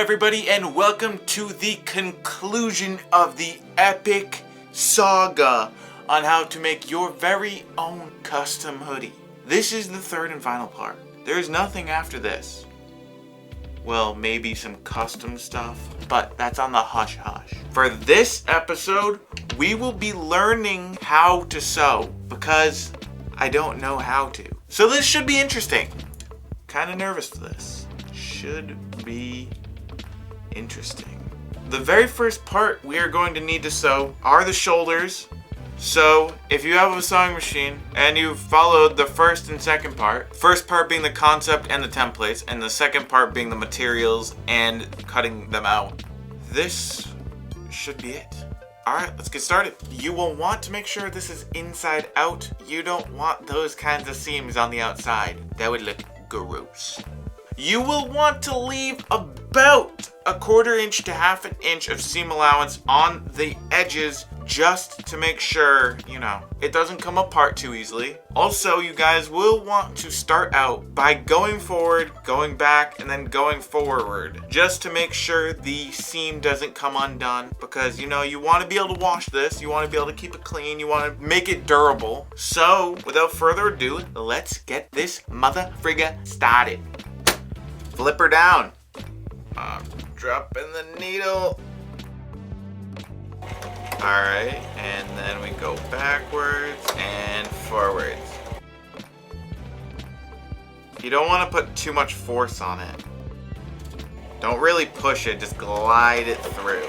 everybody, and welcome to the conclusion of the epic saga on how to make your very own custom hoodie. This is the third and final part. There is nothing after this. Well, maybe some custom stuff, but that's on the hush hush. For this episode, we will be learning how to sew because I don't know how to. So this should be interesting. Kind of nervous for this. Should be interesting. The very first part we are going to need to sew are the shoulders. So if you have a sewing machine and you've followed the first and second part, first part being the concept and the templates, and the second part being the materials and cutting them out, this should be it. Alright, let's get started. You will want to make sure this is inside out. You don't want those kinds of seams on the outside. That would look gross. You will want to leave about a 1/4 inch to 1/2 inch of seam allowance on the edges just to make sure, it doesn't come apart too easily. Also, you guys will want to start out by going forward, going back, and then going forward just to make sure the seam doesn't come undone because, you want to be able to wash this, you want to be able to keep it clean, you want to make it durable. So, without further ado, let's get this mother frigga started. Flip her down. Dropping the needle. Alright, and then we go backwards and forwards. You don't want to put too much force on it. Don't really push it, just glide it through.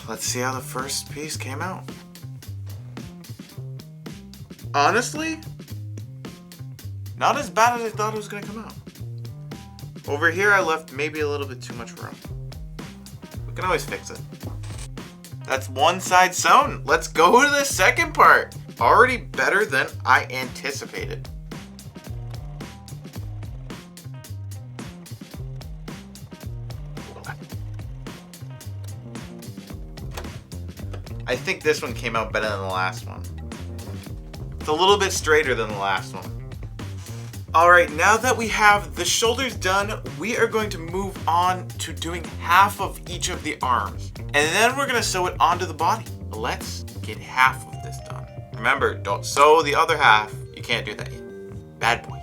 Let's see how the first piece came out. Honestly, not as bad as I thought it was going to come out. Over here, I left maybe a little bit too much room. We can always fix it. That's one side sewn. Let's go to the second part. Already better than I anticipated. I think this one came out better than the last one. It's a little bit straighter than the last one. Alright, now that we have the shoulders done, we are going to move on to doing half of each of the arms. And then we're going to sew it onto the body. Let's get half of this done. Remember, don't sew the other half. You can't do that yet. Bad boy.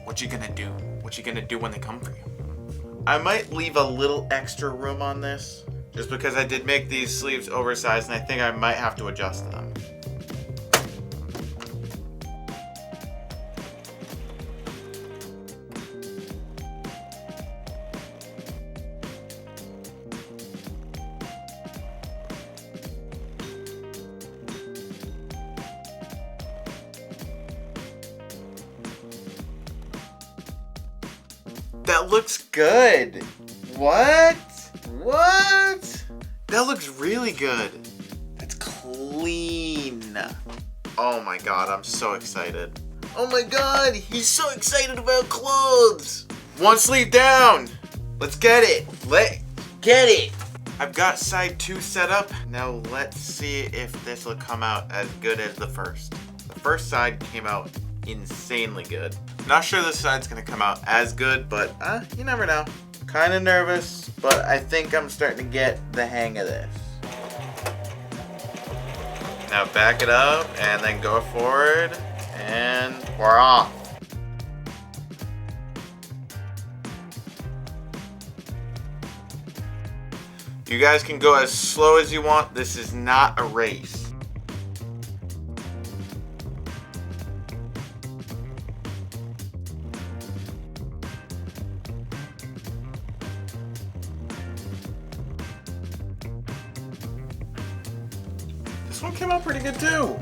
What you gonna do? What you gonna do when they come for you? I might leave a little extra room on this, just because I did make these sleeves oversized and I think I might have to adjust them. That looks good. What? That looks really good. That's clean. Oh my god, I'm so excited. Oh my god, he's so excited about clothes. One sleeve down. Let's get it. Let's get it. I've got side 2 set up. Now let's see if this will come out as good as the first. The first side came out insanely good. Not sure this side's gonna come out as good, but you never know. Kind of nervous, but I think I'm starting to get the hang of this. Now back it up and then go forward and we're off. You guys can go as slow as you want. This is not a race. This one came out pretty good too.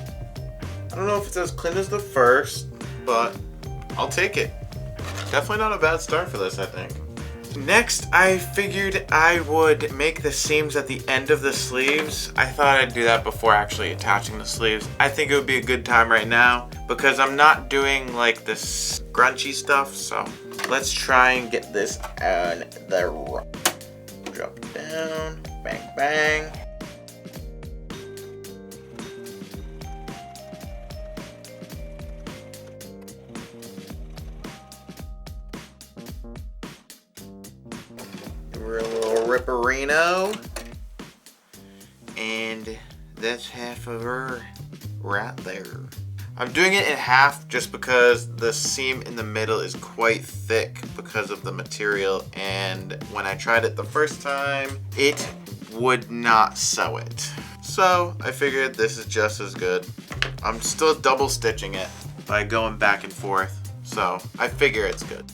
I don't know if it's as clean as the first, but I'll take it. Definitely not a bad start for this, I think. Next, I figured I would make the seams at the end of the sleeves. I thought I'd do that before actually attaching the sleeves. I think it would be a good time right now because I'm not doing like this scrunchy stuff, so let's try and get this on the drop down, bang, bang. her a little ripperino. And that's half of her right there. I'm doing it in half just because the seam in the middle is quite thick because of the material, and when I tried it the first time, it would not sew it. So I figured this is just as good. I'm still double stitching it by going back and forth, so I figure it's good.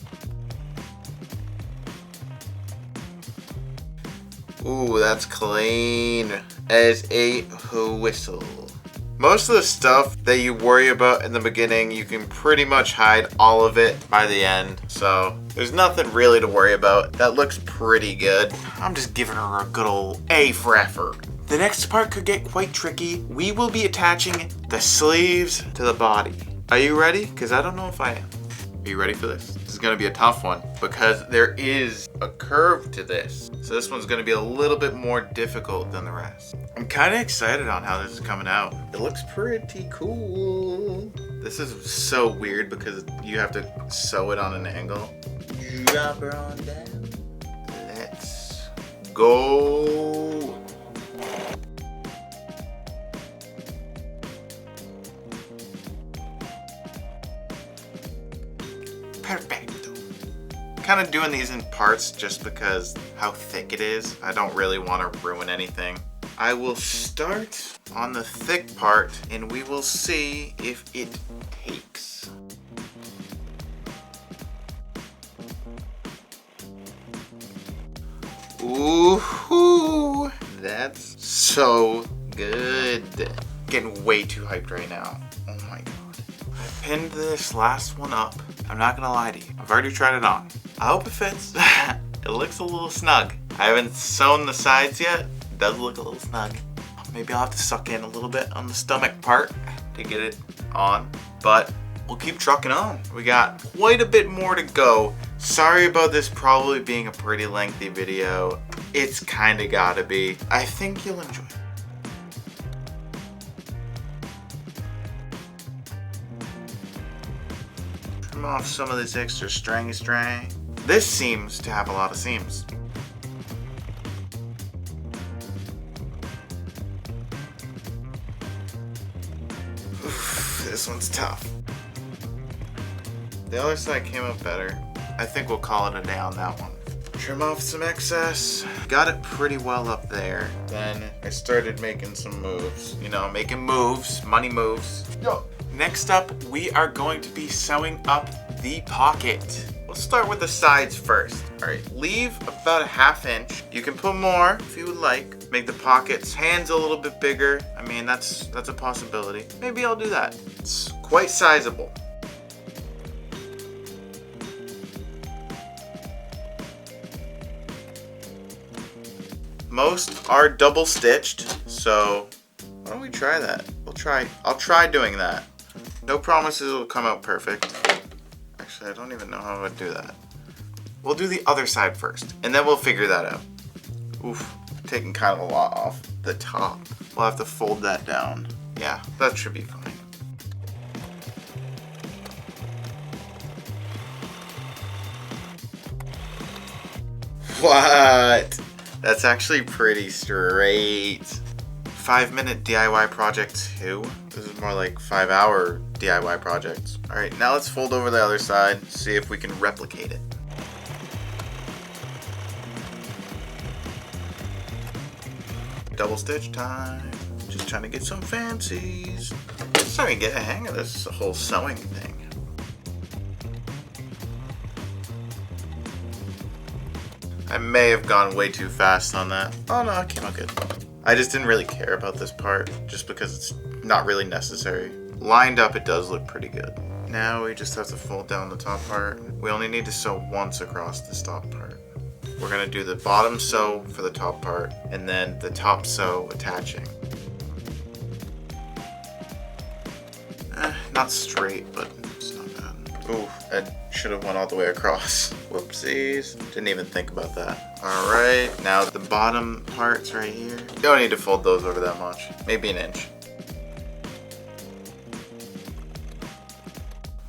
Ooh, that's clean as a whistle. Most of the stuff that you worry about in the beginning, you can pretty much hide all of it by the end. So there's nothing really to worry about. That looks pretty good. I'm just giving her a good old A for effort. The next part could get quite tricky. We will be attaching the sleeves to the body. Are you ready? Because I don't know if I am. Are you ready for this? This is gonna be a tough one because there is a curve to this. So this one's gonna be a little bit more difficult than the rest. I'm kind of excited on how this is coming out. It looks pretty cool. This is so weird because you have to sew it on an angle. Drop her on down. Let's go. Perfecto. Kind of doing these in parts just because how thick it is. I don't really want to ruin anything. I will start on the thick part and we will see if it takes. Ooh, that's so good. Getting way too hyped right now. Oh my god. I pinned this last one up. I'm not gonna lie to you. I've already tried it on. I hope it fits. It looks a little snug. I haven't sewn the sides yet. It does look a little snug. Maybe I'll have to suck in a little bit on the stomach part to get it on, but we'll keep trucking on. We got quite a bit more to go. Sorry about this probably being a pretty lengthy video. It's kind of gotta be. I think you'll enjoy it. Trim off some of this extra string. This seems to have a lot of seams. Oof, this one's tough. The other side came out better. I think we'll call it a day on that one. Trim off some excess. Got it pretty well up there. Then I started making some moves. You know, making moves, money moves. Yo. Next up, we are going to be sewing up the pocket. Let's start with the sides first. All right, leave about a ½ inch. You can put more if you would like. Make the pocket's hands a little bit bigger. I mean, that's a possibility. Maybe I'll do that. It's quite sizable. Most are double stitched, so why don't we try that? I'll try doing that. No promises it'll come out perfect. Actually, I don't even know how I would do that. We'll do the other side first, and then we'll figure that out. Oof, taking kind of a lot off the top. We'll have to fold that down. Yeah, that should be fine. What? That's actually pretty straight. 5-minute DIY project 2. This is more like 5-hour DIY projects. All right, now let's fold over the other side, see if we can replicate it. Double stitch time. Just trying to get some fancies. Starting to get a hang of this whole sewing thing. I may have gone way too fast on that. Oh no, it came out good. I just didn't really care about this part just because it's not really necessary. Lined up, it does look pretty good. Now we just have to fold down the top part. We only need to sew once across this top part. We're gonna do the bottom sew for the top part and then the top sew attaching. Not straight, but it's not bad. Ooh, I should have went all the way across. Whoopsies. Didn't even think about that. All right, now the bottom parts right here. You don't need to fold those over that much. Maybe an inch.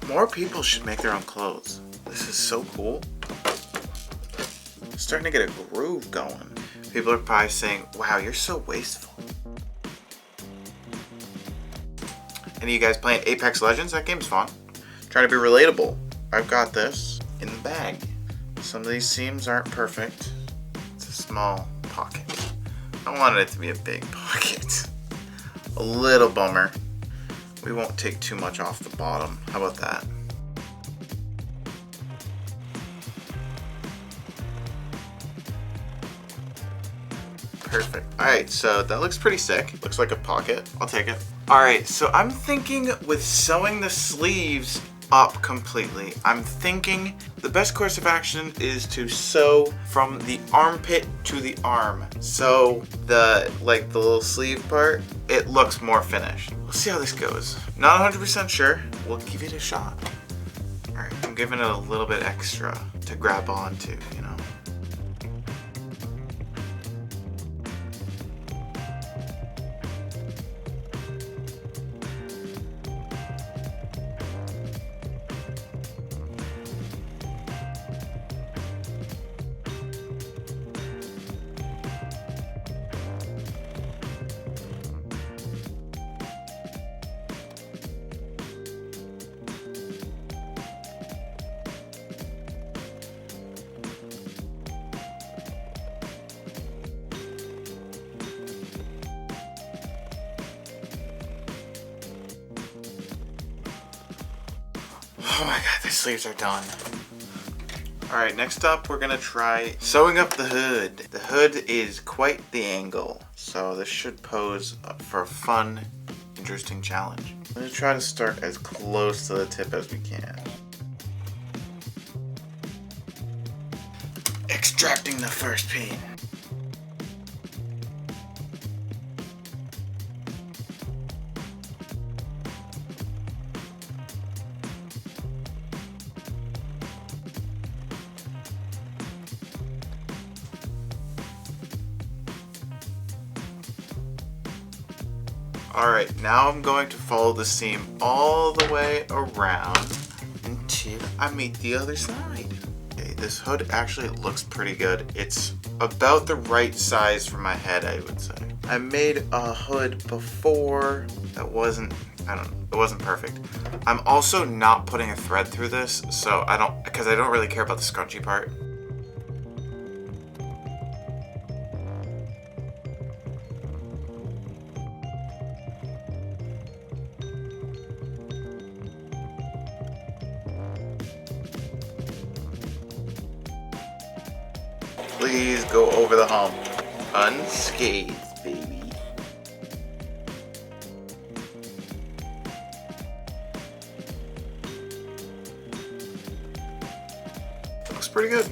More people should make their own clothes. This is so cool. Starting to get a groove going. People are probably saying, wow, you're so wasteful. Any of you guys playing Apex Legends? That game's fun. Trying to be relatable. I've got this in the bag. Some of these seams aren't perfect. It's a small pocket. I wanted it to be a big pocket. A little bummer. We won't take too much off the bottom. How about that? Perfect. Alright, so that looks pretty sick. Looks like a pocket. I'll take it. Alright, so I'm thinking with sewing the sleeves up completely, I'm thinking the best course of action is to sew from the armpit to the arm. So the little sleeve part, it looks more finished. We'll see how this goes. Not 100% sure. We'll give it a shot. Alright, I'm giving it a little bit extra to grab onto, you know. Oh my god, the sleeves are done. Alright, next up we're gonna try sewing up the hood. The hood is quite the angle, so this should pose for a fun, interesting challenge. I'm gonna try to start as close to the tip as we can. Extracting the first pin. Alright, now I'm going to follow the seam all the way around until I meet the other side. Okay, this hood actually looks pretty good. It's about the right size for my head, I would say. I made a hood before that wasn't, it wasn't perfect. I'm also not putting a thread through this, so because I don't really care about the scrunchy part. Please go over the hump. Unscathed, baby. Looks pretty good.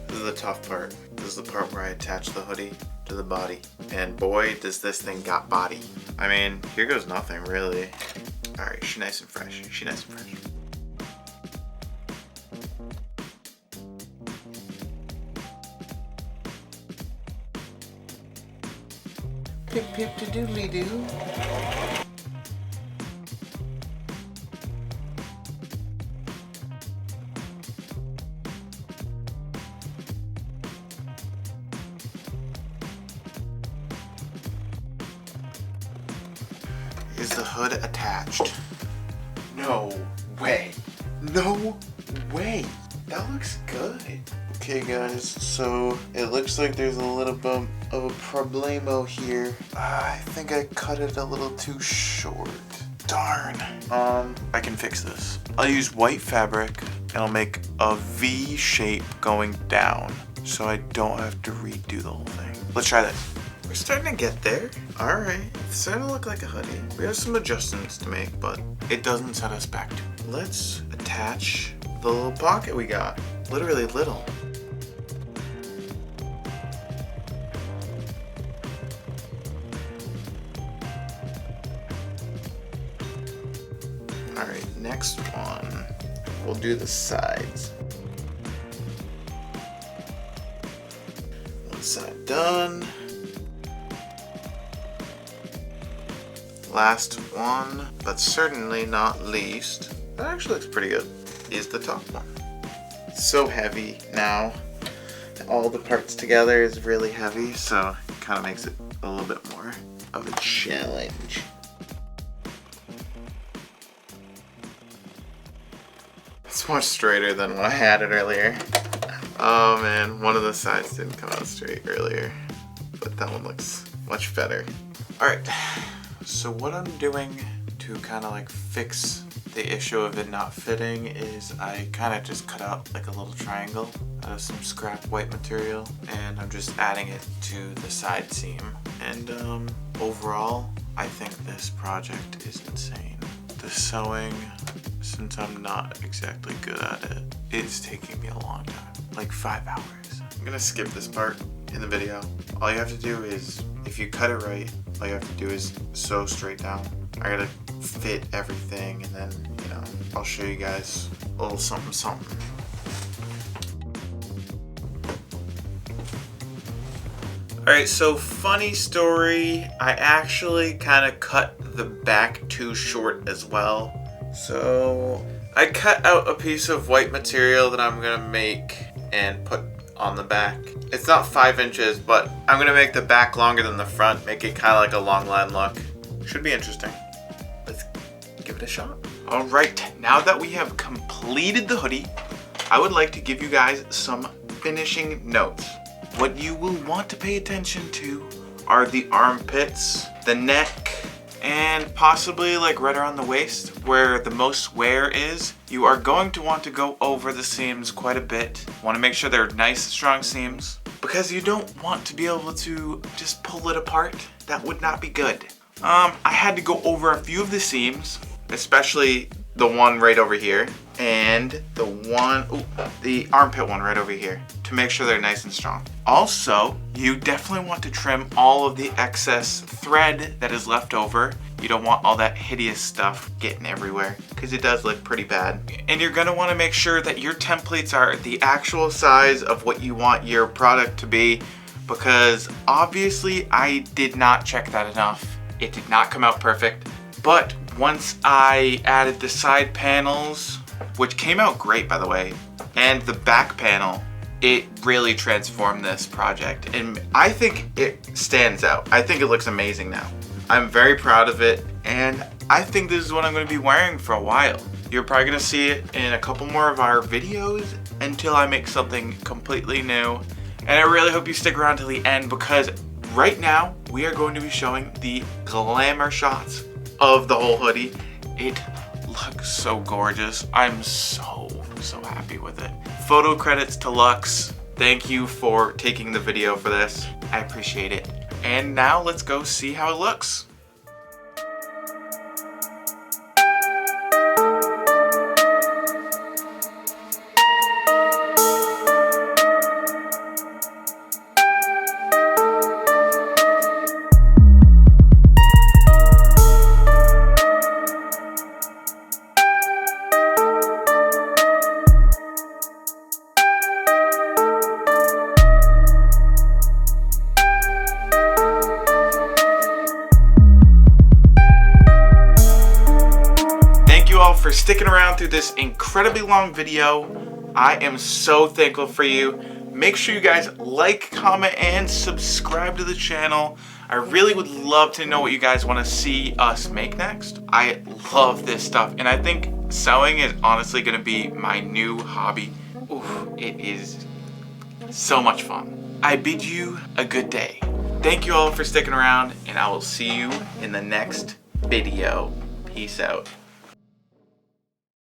This is the tough part. This is the part where I attach the hoodie to the body. And boy, does this thing got body. I mean, here goes nothing, really. Alright, she's nice and fresh. She's nice and fresh. Pip pip to doodly doo. Is the hood attached? No way. No way. That looks good. Okay guys, so it looks like there's a little bit of a problemo here. I think I cut it a little too short. Darn. I can fix this. I'll use white fabric and I'll make a V shape going down so I don't have to redo the whole thing. Let's try this. We're starting to get there. Alright, it's starting to look like a hoodie. We have some adjustments to make, but it doesn't set us back. Let's attach the little pocket we got. Literally little. Alright, next one. We'll do the sides. One side done. Last one, but certainly not least, that actually looks pretty good, is the top one. So heavy now. all the parts together is really heavy, so it kind of makes it a little bit more of a challenge. It's much straighter than when I had it earlier. Oh man, one of the sides didn't come out straight earlier, but that one looks much better. Alright, so what I'm doing to kind of like fix the issue of it not fitting is I kind of just cut out like a little triangle out of some scrap white material, and I'm just adding it to the side seam. And overall, I think this project is insane. The sewing, since I'm not exactly good at it, it's taking me a long time, like 5 hours. I'm gonna skip this part in the video. All you have to do is, if you cut it right, all you have to do is sew straight down. I gotta fit everything, and then, you know, I'll show you guys a little something something. Alright, so funny story, I actually kind of cut the back too short as well. So I cut out a piece of white material that I'm gonna make and put on the back. It's not 5 inches, but I'm gonna make the back longer than the front, make it kind of like a long line look. Should be interesting. Let's give it a shot. Alright, now that we have completed the hoodie, I would like to give you guys some finishing notes. What you will want to pay attention to are the armpits, the neck, and possibly like right around the waist where the most wear is. You are going to want to go over the seams quite a bit. Want to make sure they're nice strong seams, because you don't want to be able to just pull it apart. That would not be good. I had to go over a few of the seams, especially the one right over here and the armpit one right over here, to make sure they're nice and strong. Also, you definitely want to trim all of the excess thread that is left over. You don't want all that hideous stuff getting everywhere, because it does look pretty bad. And you're gonna want to make sure that your templates are the actual size of what you want your product to be, because obviously I did not check that enough. It did not come out perfect, but once I added the side panels, which came out great by the way, and the back panel, it really transformed this project, and I think it stands out. I think it looks amazing now. I'm very proud of it, and I think this is what I'm going to be wearing for a while. You're probably going to see it in a couple more of our videos until I make something completely new, and I really hope you stick around till the end, because right now we are going to be showing the glamour shots of the whole hoodie. It looks so gorgeous. I'm so happy with it. Photo credits to Lux. Thank you for taking the video for this. I appreciate it. And now let's go see how it looks. For sticking around through this incredibly long video. I am so thankful for you. Make sure you guys like, comment, and subscribe to the channel. I really would love to know what you guys want to see us make next. I love this stuff, and I think sewing is honestly going to be my new hobby. Oof, it is so much fun. I bid you a good day. Thank you all for sticking around, and I will see you in the next video. Peace out.